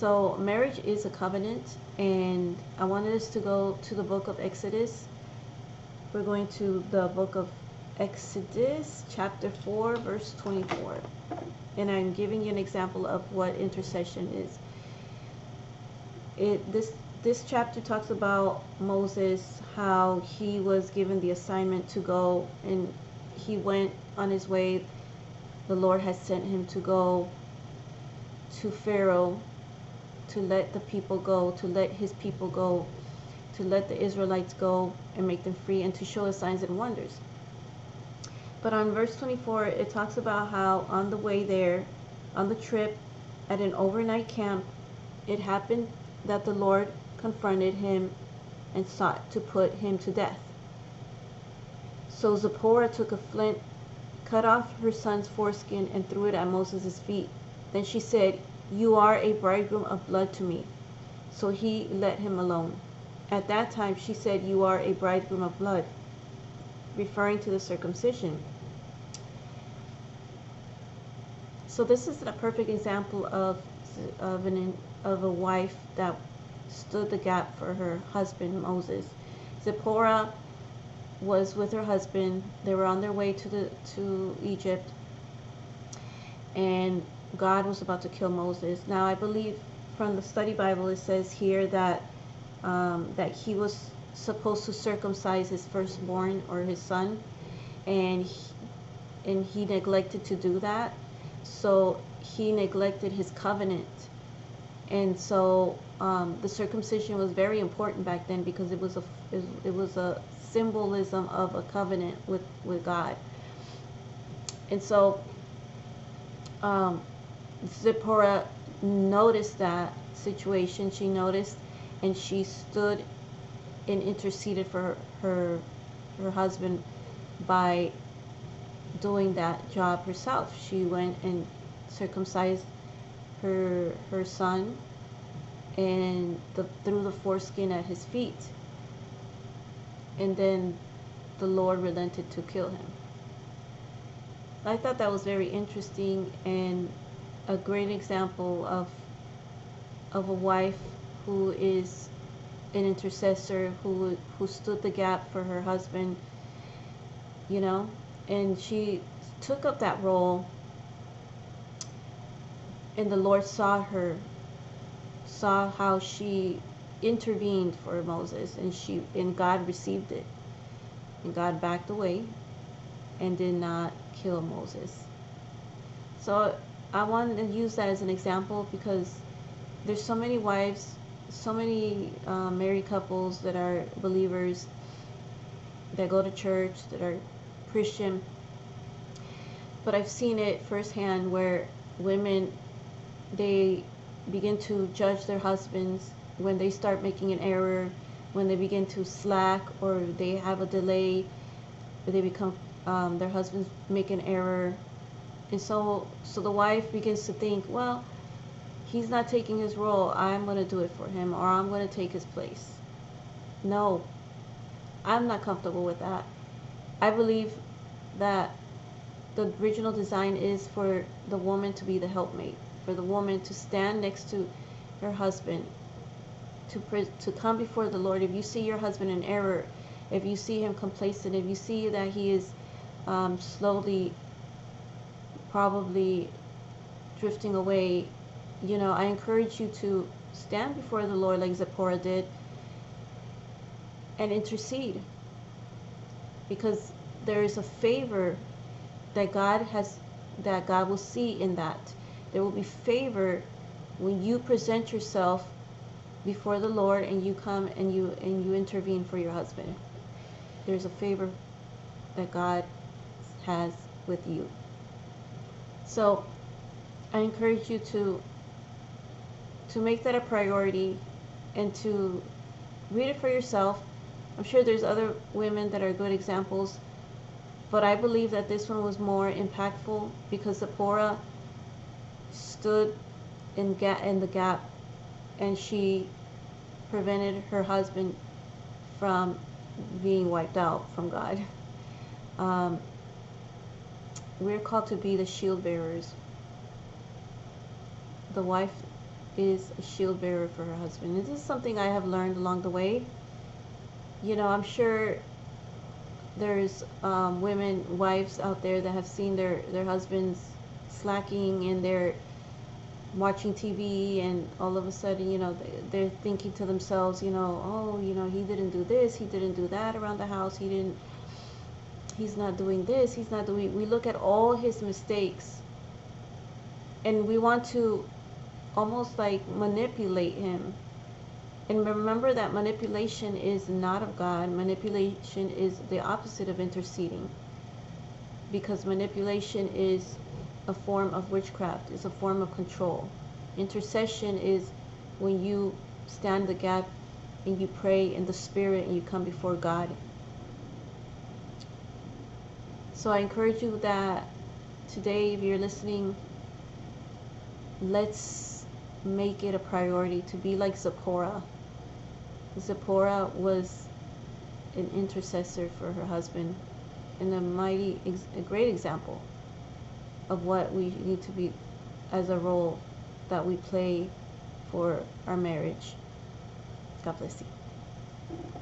So marriage is a covenant, and I wanted us to go to the book of Exodus. We're going to the book of Exodus, chapter 4, verse 24. And I'm giving you an example of what intercession is. This chapter talks about Moses, how he was given the assignment to go, and he went on his way. The Lord has sent him to go to Pharaoh, to let the people go, to let his people go, to let the Israelites go and make them free, and to show us signs and wonders. But on verse 24, it talks about how on the way there, on the trip, at an overnight camp, it happened that the Lord confronted him and sought to put him to death. So Zipporah took a flint, cut off her son's foreskin, and threw it at Moses' feet. Then she said, "You are a bridegroom of blood to me." So he let him alone. At that time she said, "You are a bridegroom of blood," referring to the circumcision. So this is a perfect example of a wife that stood the gap for her husband Moses. Zipporah was with her husband. They were on their way to Egypt, and God was about to kill Moses. Now I believe from the study Bible it says here that that he was supposed to circumcise his firstborn, or his son, and he neglected to do that. So he neglected his covenant. And so the circumcision was very important back then, because it was a symbolism of a covenant with God. And so Zipporah noticed that situation. She noticed, and she stood and interceded for her husband by doing that job herself. She went and circumcised her son and threw the foreskin at his feet, and then the Lord relented to kill him. I thought that was very interesting and a great example of a wife who is an intercessor, who stood the gap for her husband, you know, and she took up that role, and the Lord saw how she intervened for Moses, and God received it, and God backed away and did not kill Moses. So I wanted to use that as an example, because there's so many wives, so many married couples that are believers, that go to church, that are Christian, but I've seen it firsthand where women, they begin to judge their husbands when they start making an error, when they begin to slack, or they have a delay, or they become their husbands make an error, and so the wife begins to think, well, he's not taking his role, I'm going to do it for him, or I'm going to take his place. No, I'm not comfortable with that. I believe that the original design is for the woman to be the helpmate, for the woman to stand next to her husband, to come before the Lord. If you see your husband in error, if you see him complacent, if you see that he is slowly probably drifting away, you know, I encourage you to stand before the Lord like Zipporah did and intercede, because there is a favor that God will see in that. There will be favor when you present yourself before the Lord and you come and you intervene for your husband. There's a favor that God has with you. So I encourage you to make that a priority and to read it for yourself. I'm sure there's other women that are good examples, but I believe that this one was more impactful because Zipporah stood in the gap, and she prevented her husband from being wiped out from God. We're called to be the shield bearers. The wife is a shield bearer for her husband. And this is something I have learned along the way. You know, I'm sure there's women, wives out there that have seen their husbands slacking and they're watching TV, and all of a sudden, you know, they're thinking to themselves, you know, oh, you know, he didn't do this, he didn't do that around the house, he's not doing this, he's not doing, we look at all his mistakes and we want to almost like manipulate him. And remember that manipulation is not of God. Manipulation is the opposite of interceding, because manipulation is a form of witchcraft, is a form of control. Intercession is when you stand the gap and you pray in the spirit and you come before God. So I encourage you that today, if you're listening, let's make it a priority to be like Zipporah. Zipporah was an intercessor for her husband, and a great example of what we need to be as a role that we play for our marriage. God bless you.